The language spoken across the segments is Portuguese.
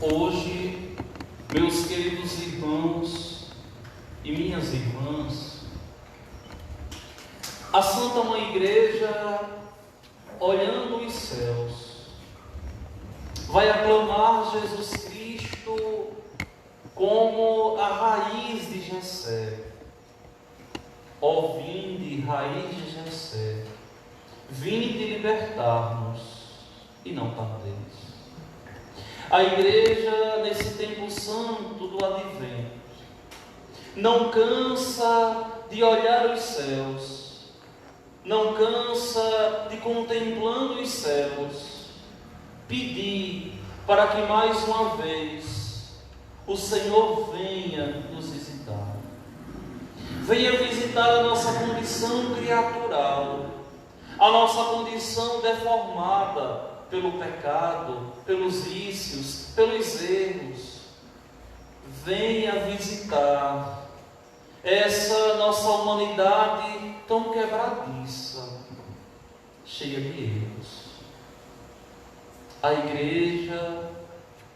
Hoje, meus queridos irmãos e minhas irmãs, a Santa Mãe Igreja, olhando os céus, vai aclamar Jesus Cristo como a raiz de Jessé. Ó vinde, raiz de Jessé, vinde libertar-nos e não tardeis. A Igreja, nesse tempo santo do Advento, não cansa de olhar os céus, não cansa de, contemplando os céus, pedir para que mais uma vez o Senhor venha nos visitar. Venha visitar a nossa condição criatural, a nossa condição deformada pelo pecado, pelos vícios, pelos erros. Venha visitar essa nossa humanidade tão quebradiça, cheia de erros. A Igreja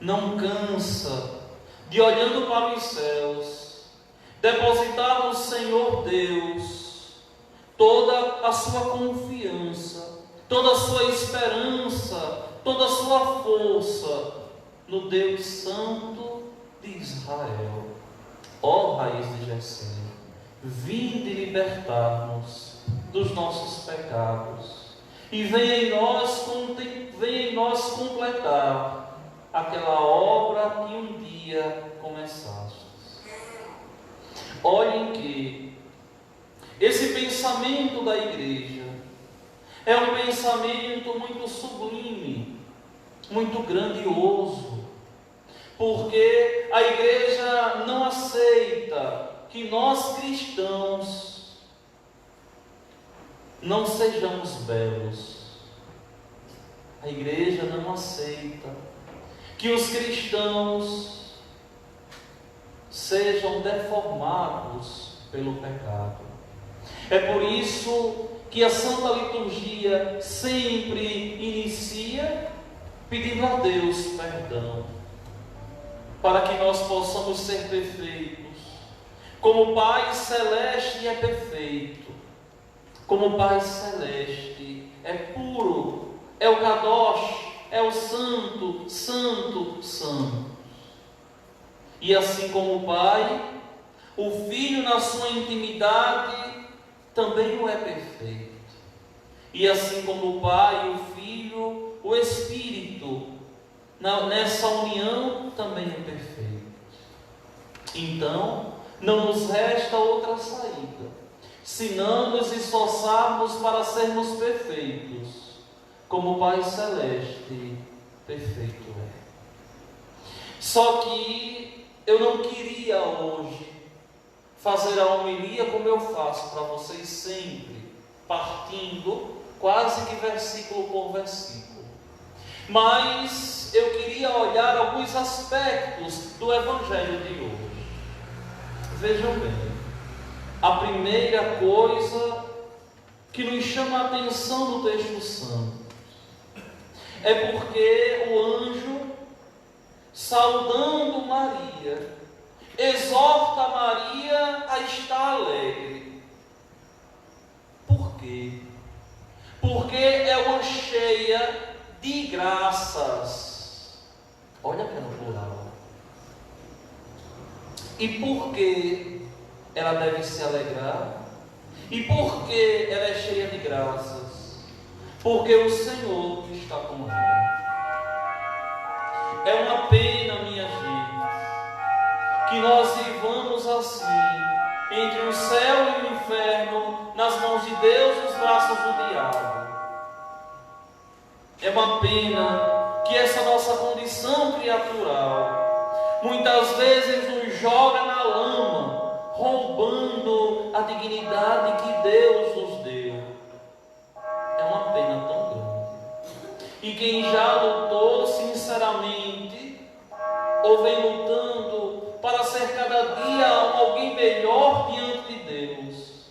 não cansa de, olhando para os céus, depositar no Senhor Deus toda a sua confiança, toda a sua esperança, toda a sua força no Deus Santo de Israel. Ó raiz de Jessé, vinde libertar-nos dos nossos pecados e venha em nós completar aquela obra que um dia começastes. Olhem que esse pensamento da Igreja é um pensamento muito sublime, muito grandioso, porque a Igreja não aceita que nós cristãos não sejamos belos. A Igreja não aceita que os cristãos sejam deformados pelo pecado. É por isso que a Santa Liturgia sempre inicia pedindo a Deus perdão, para que nós possamos ser perfeitos, como o Pai Celeste é perfeito, como o Pai Celeste é puro, é o Kadosh, é o Santo, Santo, Santo. E assim como o Pai, o Filho na sua intimidade também o é perfeito. E assim como o Pai, o Filho, o Espírito, nessa união também é perfeito. Então, não nos resta outra saída, senão nos esforçarmos para sermos perfeitos, como o Pai Celeste perfeito é. Só que eu não queria hoje fazer a homilia como eu faço para vocês sempre, partindo quase que versículo por versículo. Mas eu queria olhar alguns aspectos do Evangelho de hoje. Vejam bem, a primeira coisa que nos chama a atenção no texto santo é porque o anjo, saudando Maria, exorta Maria a estar alegre. Por quê? Porque é uma cheia de graças. Olha que é no plural. E por que ela deve se alegrar? E por que ela é cheia de graças? Porque o Senhor está com ela. É uma pena, minha gente, que nós vivamos assim, entre o céu e o inferno, nas mãos de Deus e nos braços do diabo. É uma pena que essa nossa condição criatural muitas vezes nos joga na lama, roubando a dignidade que Deus nos deu. É uma pena tão grande. E quem já lutou sinceramente, ou vem lutando para ser cada dia alguém melhor diante de Deus,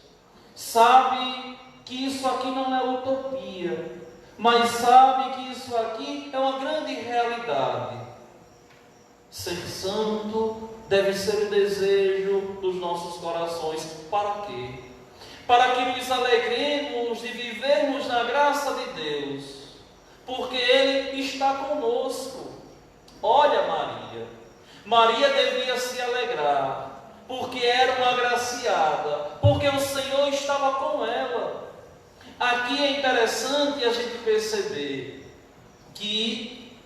sabe que isso aqui não é utopia, mas sabe que isso aqui é uma grande realidade. Ser santo deve ser o desejo dos nossos corações. Para quê? Para que nos alegremos de vivermos na graça de Deus, porque Ele está conosco. Olha Maria. Maria devia se alegrar, porque era uma agraciada, porque o Senhor estava com ela. Aqui é interessante a gente perceber que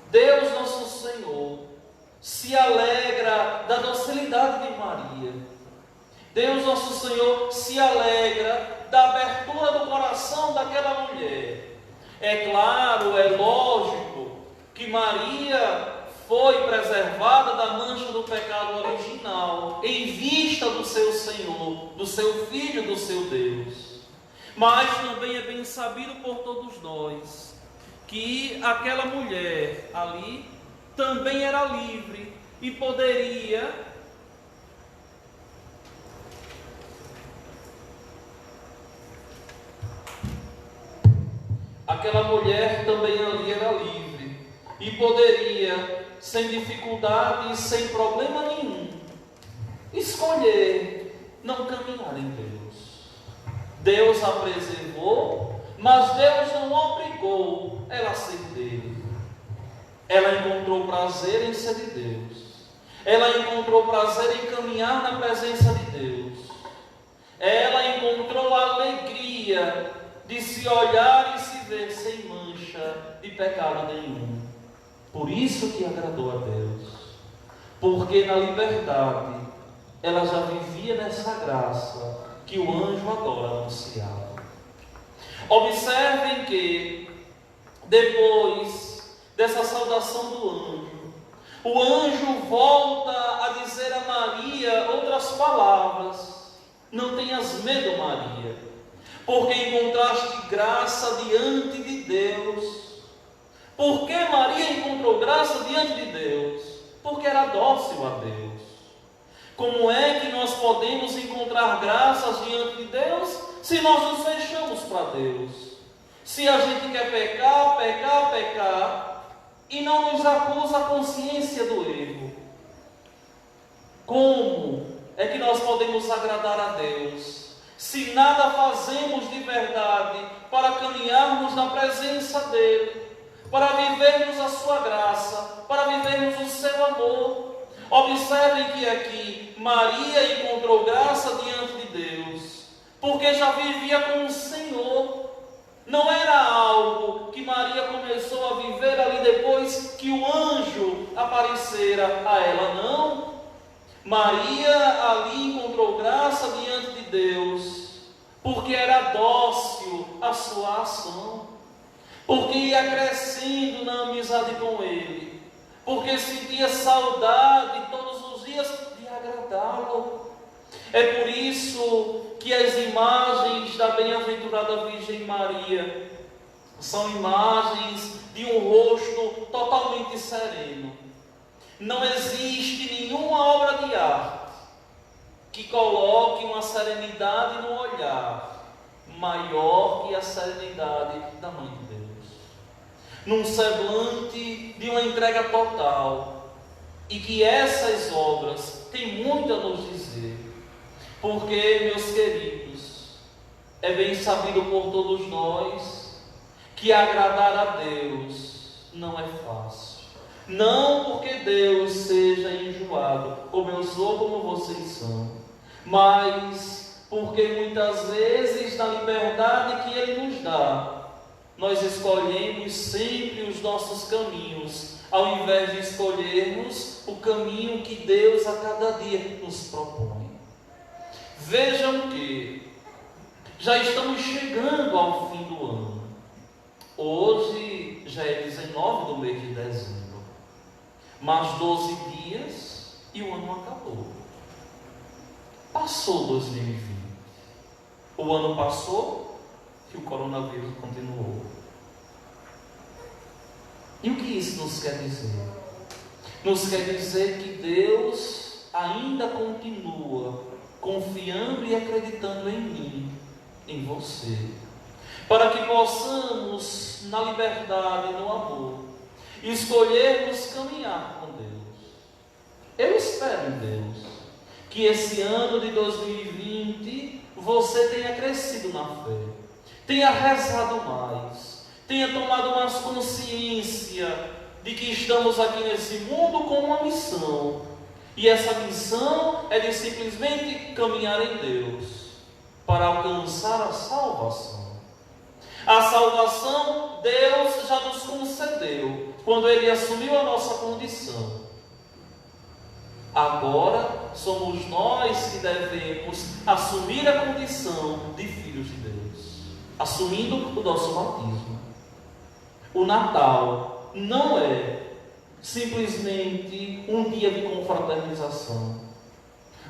Deus nosso Senhor se alegra da docilidade de Maria. Deus nosso Senhor se alegra da abertura do coração daquela mulher. É claro, é lógico que Maria foi preservada da mancha do pecado original, em vista do seu Senhor, do seu Filho, do seu Deus. Mas também é bem sabido por todos nós que aquela mulher ali também era livre e poderia sem dificuldade e sem problema nenhum, escolher não caminhar em Deus. Deus a preservou, mas Deus não obrigou ela a ser dele. Ela encontrou prazer em ser de Deus. Ela encontrou prazer em caminhar na presença de Deus. Ela encontrou a alegria de se olhar e se ver sem mancha de pecado nenhum. Por isso que agradou a Deus. Porque na liberdade ela já vivia nessa graça que o anjo agora anunciava. Observem que depois dessa saudação do anjo, o anjo volta a dizer a Maria outras palavras. Não tenhas medo, Maria, porque encontraste graça diante de Deus. Por que Maria encontrou graça diante de Deus? Porque era dócil a Deus. Como é que nós podemos encontrar graças diante de Deus se nós nos fechamos para Deus? Se a gente quer pecar, pecar, pecar e não nos acusa a consciência do erro. Como é que nós podemos agradar a Deus se nada fazemos de verdade para caminharmos na presença dEle, para vivermos a sua graça, para vivermos o seu amor? Observem que aqui Maria encontrou graça diante de Deus, porque já vivia com o Senhor. Não era algo que Maria começou a viver ali depois que o anjo aparecera a ela, não. Maria ali encontrou graça diante de Deus, porque era dócil a sua ação, porque ia crescendo na amizade com Ele, porque sentia saudade todos os dias de agradá-lo. É por isso que as imagens da bem-aventurada Virgem Maria são imagens de um rosto totalmente sereno. Não existe nenhuma obra de arte que coloque uma serenidade no olhar maior que a serenidade da Mãe de Deus, num semblante de uma entrega total, e que essas obras têm muito a nos dizer, porque, meus queridos, é bem sabido por todos nós que agradar a Deus não é fácil. Não porque Deus seja enjoado, como eu sou, como vocês são, mas porque muitas vezes, na liberdade que Ele nos dá, nós escolhemos sempre os nossos caminhos, ao invés de escolhermos o caminho que Deus a cada dia nos propõe. Vejam que já estamos chegando ao fim do ano. Hoje já é 19 do mês de dezembro. Mais 12 dias e o ano acabou. Passou 2020. O ano passou e o coronavírus continuou. E o que isso nos quer dizer? Nos quer dizer que Deus ainda continua confiando e acreditando em mim, em você, para que possamos, na liberdade e no amor, escolhermos caminhar com Deus. com Deus. Que esse ano de 2020 você tenha crescido na fé, tenha rezado mais, tenha tomado mais consciência de que estamos aqui nesse mundo com uma missão. E essa missão é de simplesmente caminhar em Deus para alcançar a salvação. A salvação Deus já nos concedeu quando Ele assumiu a nossa condição. Agora somos nós que devemos assumir a condição de filhos de Deus, assumindo o nosso batismo. O Natal não é simplesmente um dia de confraternização.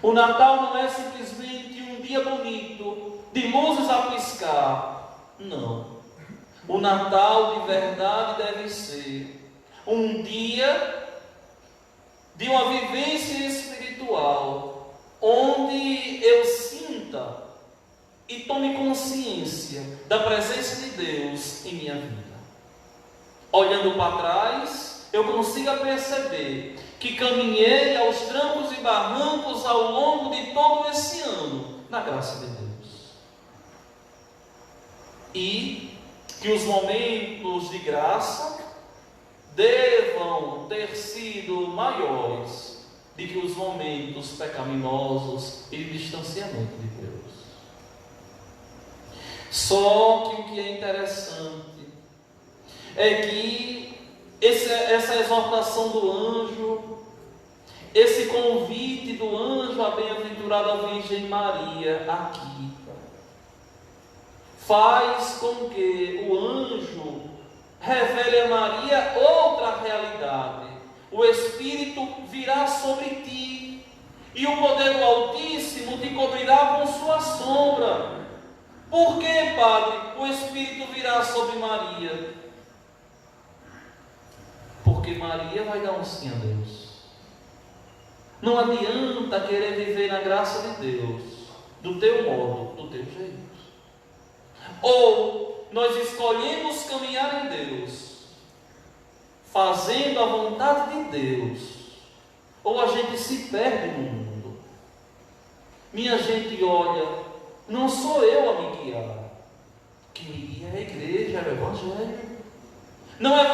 O Natal não é simplesmente um dia bonito, de luzes a piscar. Não. O Natal de verdade deve ser um dia de uma vivência espiritual, onde eu sinta e tome consciência da presença de Deus em minha vida. Olhando para trás, eu consiga perceber que caminhei aos trancos e barrancos ao longo de todo esse ano, na graça de Deus. E que os momentos de graça devam ter sido maiores do que os momentos pecaminosos e de distanciamento de Deus. Só que o que é interessante é que essa exortação do anjo, esse convite do anjo à bem-aventurada Virgem Maria aqui, faz com que o anjo revele a Maria outra realidade. O Espírito virá sobre ti, e o poder do Altíssimo te cobrirá com sua sombra. Por que, Padre, o Espírito virá sobre Maria? Porque Maria vai dar um sim a Deus. Não adianta querer viver na graça de Deus do teu modo, do teu jeito. Ou nós escolhemos caminhar em Deus, fazendo a vontade de Deus, ou a gente se perde no mundo. Minha gente, olha, não sou eu a me guiar. Quem me guia é a igreja, é o Evangelho. Não é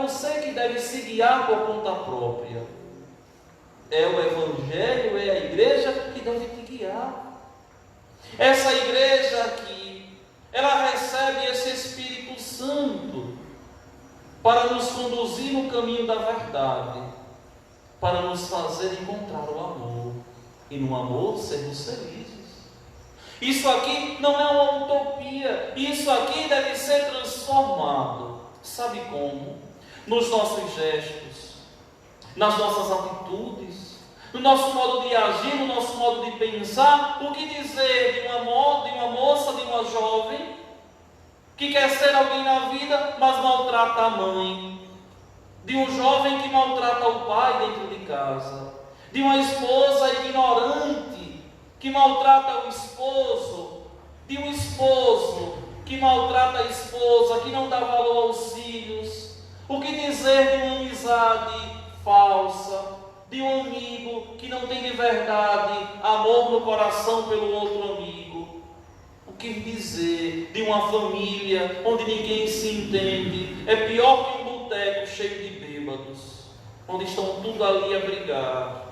você que deve se guiar por conta própria. É o Evangelho, é a igreja que deve te guiar. Essa igreja aqui, ela recebe esse Espírito Santo para nos conduzir no caminho da verdade, para nos fazer encontrar o amor, e no amor sermos felizes. Isso aqui não é uma utopia, isso aqui deve ser transformado. Sabe como? Nos nossos gestos, nas nossas atitudes, no nosso modo de agir, no nosso modo de pensar. O que dizer de uma moça, de uma jovem que quer ser alguém na vida, mas maltrata a mãe, de um jovem que maltrata o pai dentro de casa, de uma esposa ignorante que maltrata o esposo, de um esposo que maltrata a esposa, que não dá valor aos filhos. O que dizer de uma amizade falsa, de um amigo que não tem de verdade amor no coração pelo outro amigo? O que dizer de uma família onde ninguém se entende? É pior que um boteco cheio de bêbados, onde estão tudo ali a brigar.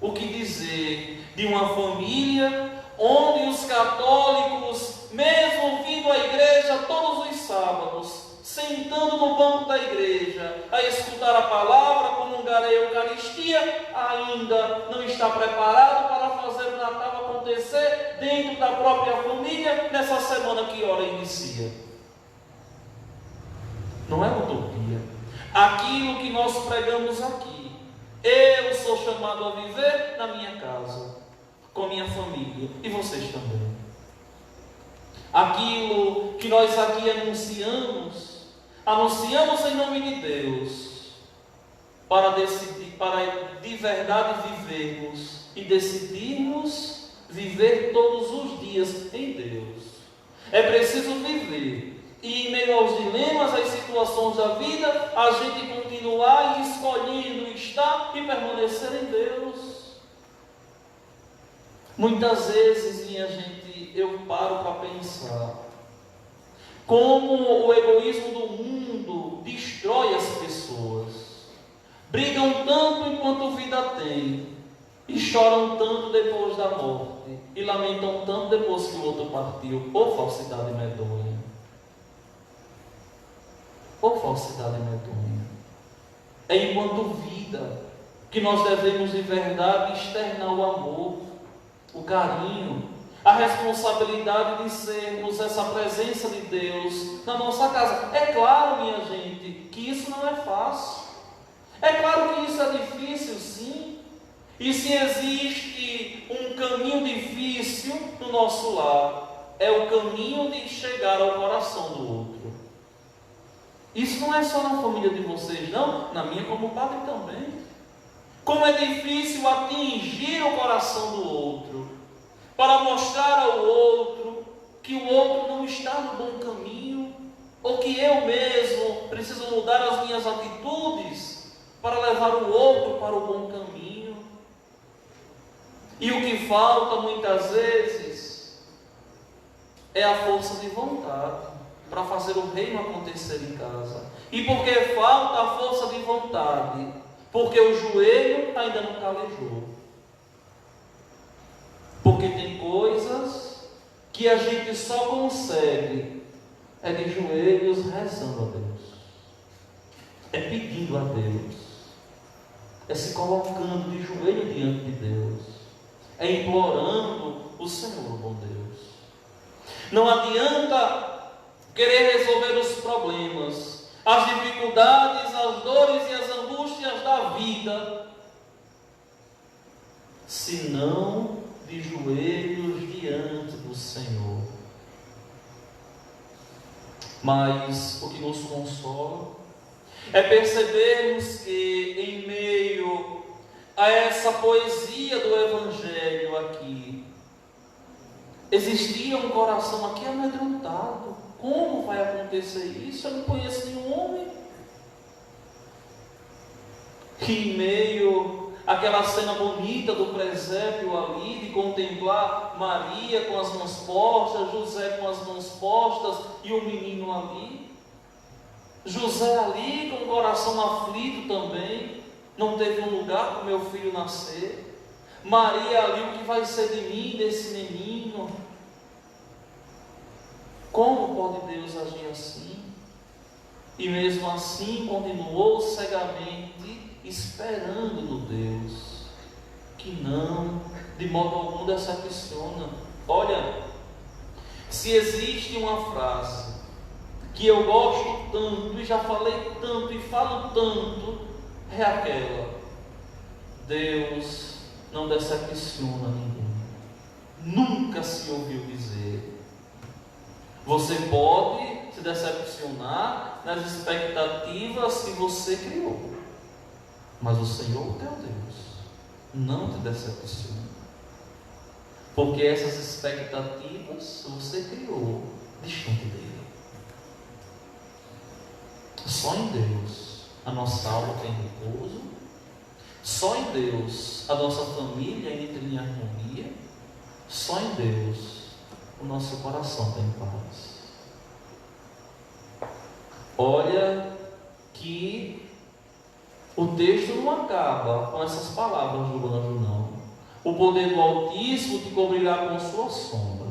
O que dizer de uma família onde os católicos, mesmo vindo à igreja todos os sábados, sentando no banco da igreja, a escutar a palavra, comungar a Eucaristia, ainda não está preparado para fazer o Natal acontecer dentro da própria família, nessa semana que ora inicia? Não é utopia. Aquilo que nós pregamos aqui, eu sou chamado a viver na minha casa, com minha família, e vocês também. Aquilo que nós aqui anunciamos em nome de Deus, para de verdade vivermos e decidirmos viver todos os dias em Deus. É preciso viver, e em meio aos dilemas, às situações da vida, a gente continuar escolhendo estar e permanecer em Deus. Muitas vezes, minha gente, eu paro para pensar como o egoísmo do mundo destrói as pessoas. Brigam tanto enquanto vida tem, e choram tanto depois da morte, e lamentam tanto depois que o outro partiu. Ô falsidade medonha! Ô falsidade medonha! É enquanto vida que nós devemos de verdade externar o amor, o carinho, a responsabilidade de sermos essa presença de Deus na nossa casa. É claro, minha gente, que isso não é fácil. É claro que isso é difícil, sim. E se existe um caminho difícil no nosso lar, é o caminho de chegar ao coração do outro. Isso não é só na família de vocês, não. Na minha como padre também. Como é difícil atingir o coração do outro, para mostrar ao outro que o outro não está no bom caminho, ou que eu mesmo preciso mudar as minhas atitudes para levar o outro para o bom caminho. E o que falta muitas vezes é a força de vontade para fazer o reino acontecer em casa. E por que falta a força de vontade? Porque o joelho ainda não calejou. Porque tem coisas que a gente só consegue de joelhos rezando a Deus, pedindo a Deus, se colocando de joelho diante de Deus, implorando o Senhor, o bom Deus. Não adianta querer resolver os problemas, as dificuldades, as dores e as angústias da vida, se não de joelhos diante do Senhor. Mas o que nos consola é percebermos que em meio a essa poesia do Evangelho aqui, existia um coração aqui amedrontado. Como vai acontecer isso? Eu não conheço nenhum homem. Que em meio àquela cena bonita do presépio ali, de contemplar Maria com as mãos postas, José com as mãos postas e o menino ali, José ali com o coração aflito também, não teve um lugar para o meu filho nascer, Maria ali, o que vai ser de mim, desse menino? Como pode Deus agir assim? E mesmo assim continuou cegamente esperando no Deus que não, de modo algum, decepciona. Olha, se existe uma frase que eu gosto tanto, e já falei tanto, e falo tanto, é aquela: Deus não decepciona ninguém. Nunca se ouviu dizer. Você pode se decepcionar nas expectativas que você criou, mas o Senhor, teu Deus, não te decepciona, porque essas expectativas você criou distante dele. Só em Deus a nossa alma tem repouso, só em Deus a nossa família entra em harmonia, só em Deus o nosso coração tem paz. Olha que o texto não acaba com essas palavras do anjo, não. O poder do Altíssimo te cobrirá com sua sombra.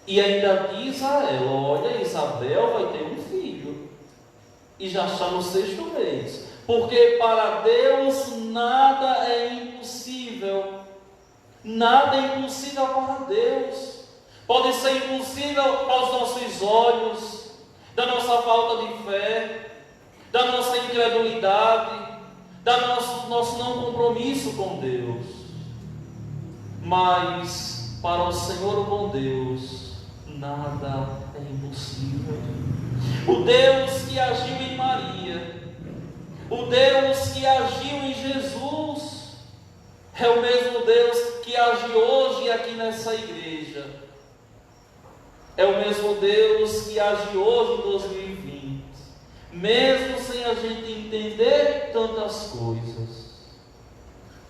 E ainda diz a ela: olha, Isabel vai ter um filho, e já está no 6º mês, porque para Deus nada é impossível. Nada é impossível para Deus. Pode ser impossível aos nossos olhos, da nossa falta de fé, da nossa incredulidade, do nosso não compromisso com Deus. Mas para o Senhor, o bom Deus, nada é impossível. O Deus que agiu em Maria, o Deus que agiu em Jesus, é o mesmo Deus que age hoje aqui nessa igreja. É o mesmo Deus que age hoje em 2020, mesmo sem a gente entender tantas coisas.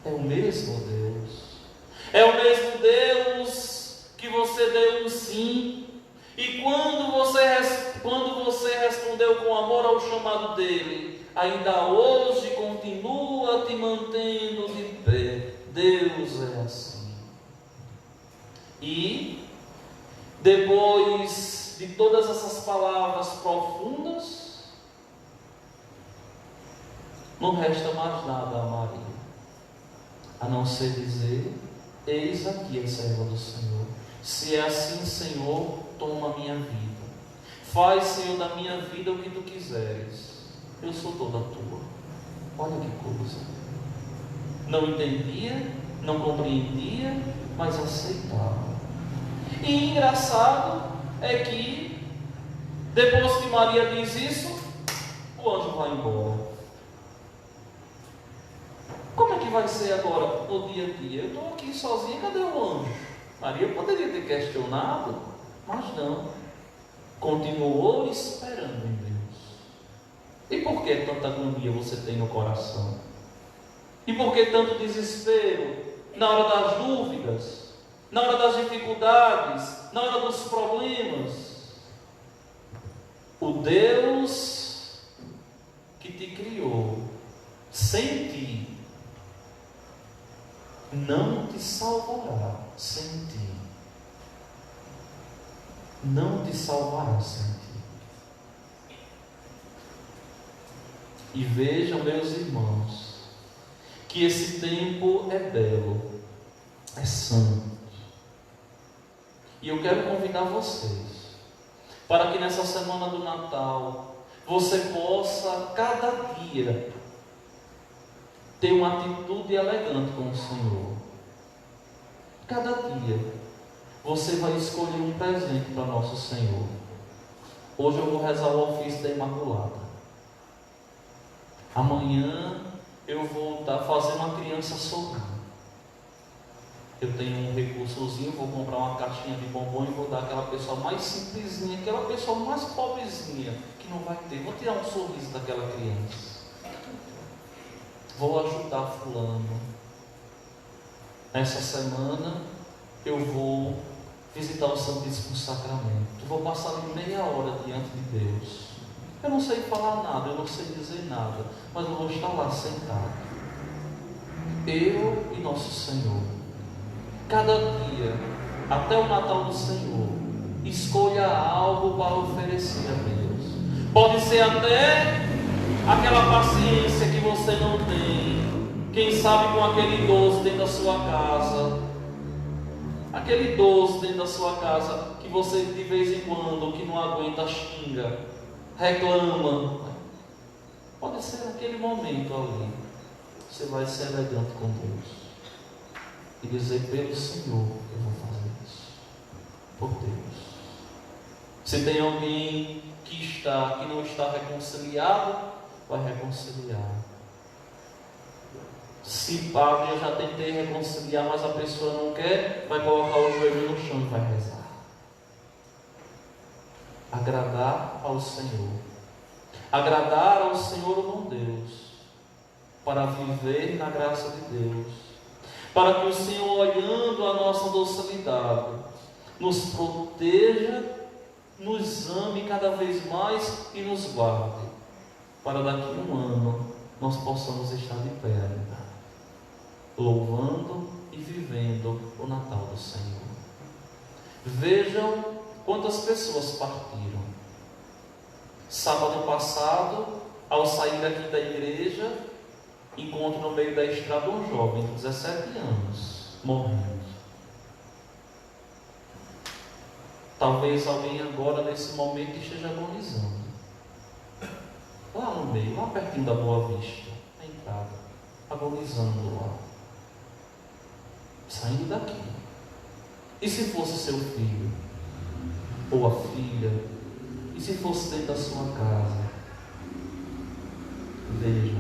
É o mesmo Deus. É o mesmo Deus que você deu um sim. E quando você respondeu com amor ao chamado dele, ainda hoje continua te mantendo de pé. Deus é assim. E depois de todas essas palavras profundas, não resta mais nada a Maria, a não ser dizer: eis aqui a serva do Senhor. Se é assim, Senhor, toma a minha vida. Faz, Senhor, da minha vida o que tu quiseres. Eu sou toda tua. Olha que coisa. Não entendia, não compreendia, mas aceitava. E engraçado é que depois que Maria diz isso, o anjo vai embora. Como é que vai ser agora no dia a dia? Eu estou aqui sozinha, cadê o anjo? Maria poderia ter questionado, mas não. Continuou esperando em Deus. E por que tanta agonia você tem no coração? E por que tanto desespero na hora das dúvidas, na hora das dificuldades, na hora dos problemas? O Deus que te criou sem ti não te salvará sem ti. Não te salvará sem ti. E vejam, meus irmãos, que esse tempo é belo, é santo. E eu quero convidar vocês para que nessa semana do Natal você possa cada dia ter uma atitude elegante com o Senhor. Cada dia você vai escolher um presente para nosso Senhor. Hoje eu vou rezar o ofício da Imaculada. Amanhã eu vou fazer uma criança sorrir. Eu tenho um recursozinho, vou comprar uma caixinha de bombom e vou dar àquela pessoa mais simplesinha, aquela pessoa mais pobrezinha, que não vai ter. Vou tirar um sorriso daquela criança. Vou ajudar fulano. Nessa semana eu vou visitar o Santíssimo Sacramento. Vou passar ali meia hora diante de Deus. Eu não sei falar nada, eu não sei dizer nada, mas eu vou estar lá sentado. Eu e nosso Senhor. Cada dia, até o Natal do Senhor, escolha algo para oferecer a Deus. Pode ser até aquela paciência que você não tem. Quem sabe com aquele idoso dentro da sua casa. Aquele idoso dentro da sua casa que você de vez em quando, que não aguenta, xinga, reclama. Pode ser naquele momento ali. Você vai ser elegante com Deus e dizer: pelo Senhor eu vou fazer isso, por Deus. Se tem alguém que não está reconciliado, vai reconciliar. Se padre, eu já tentei reconciliar, mas a pessoa não quer, vai colocar o joelho no chão e vai rezar. Agradar ao Senhor. Agradar ao Senhor, o bom Deus, para viver na graça de Deus, para que o Senhor, olhando a nossa docilidade, nos proteja, nos ame cada vez mais e nos guarde, para daqui a um ano nós possamos estar de pé ainda, louvando e vivendo o Natal do Senhor. Vejam quantas pessoas partiram. Sábado passado, ao sair aqui da igreja, encontro no meio da estrada um jovem de 17 anos, morrendo. Talvez alguém agora, nesse momento, esteja agonizando. Lá no meio, lá pertinho da Boa Vista, na entrada, agonizando lá. Saindo daqui. E se fosse seu filho? Ou a filha? E se fosse dentro da sua casa? Veja,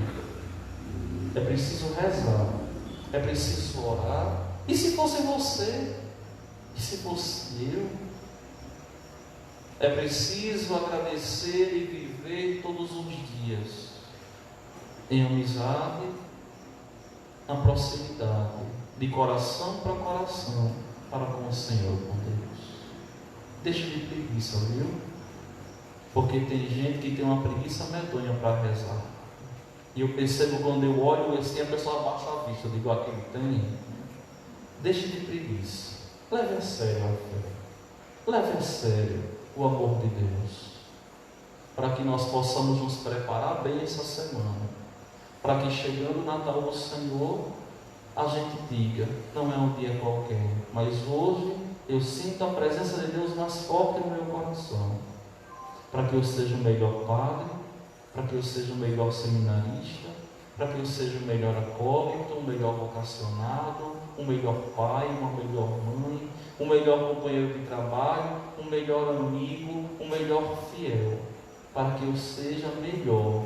é preciso rezar, é preciso orar. E se fosse você? E se fosse eu? É preciso agradecer e viver todos os dias em amizade, na proximidade, de coração para coração, para com o Senhor, com Deus. Deixa de preguiça, viu? Porque tem gente que tem uma preguiça medonha para rezar. E eu percebo quando eu olho assim, a pessoa abaixa a vista, eu digo, aquele tem. Deixa de preguiça. Leve a sério a fé. Leve a sério o amor de Deus. Para que nós possamos nos preparar bem essa semana. Para que chegando o Natal do Senhor, a gente diga, não é um dia qualquer, mas hoje eu sinto a presença de Deus mais forte no meu coração. Para que eu seja o melhor padre, para que eu seja o melhor seminarista, para que eu seja o melhor acólito, o melhor vocacionado, o melhor pai, uma melhor mãe, o melhor companheiro de trabalho, o melhor amigo, o melhor fiel, para que eu seja melhor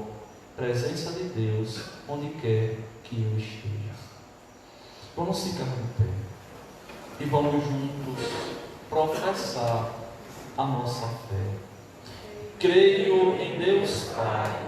presença de Deus onde quer que eu esteja. Vamos ficar de pé e vamos juntos professar a nossa fé. Creio em Deus Pai,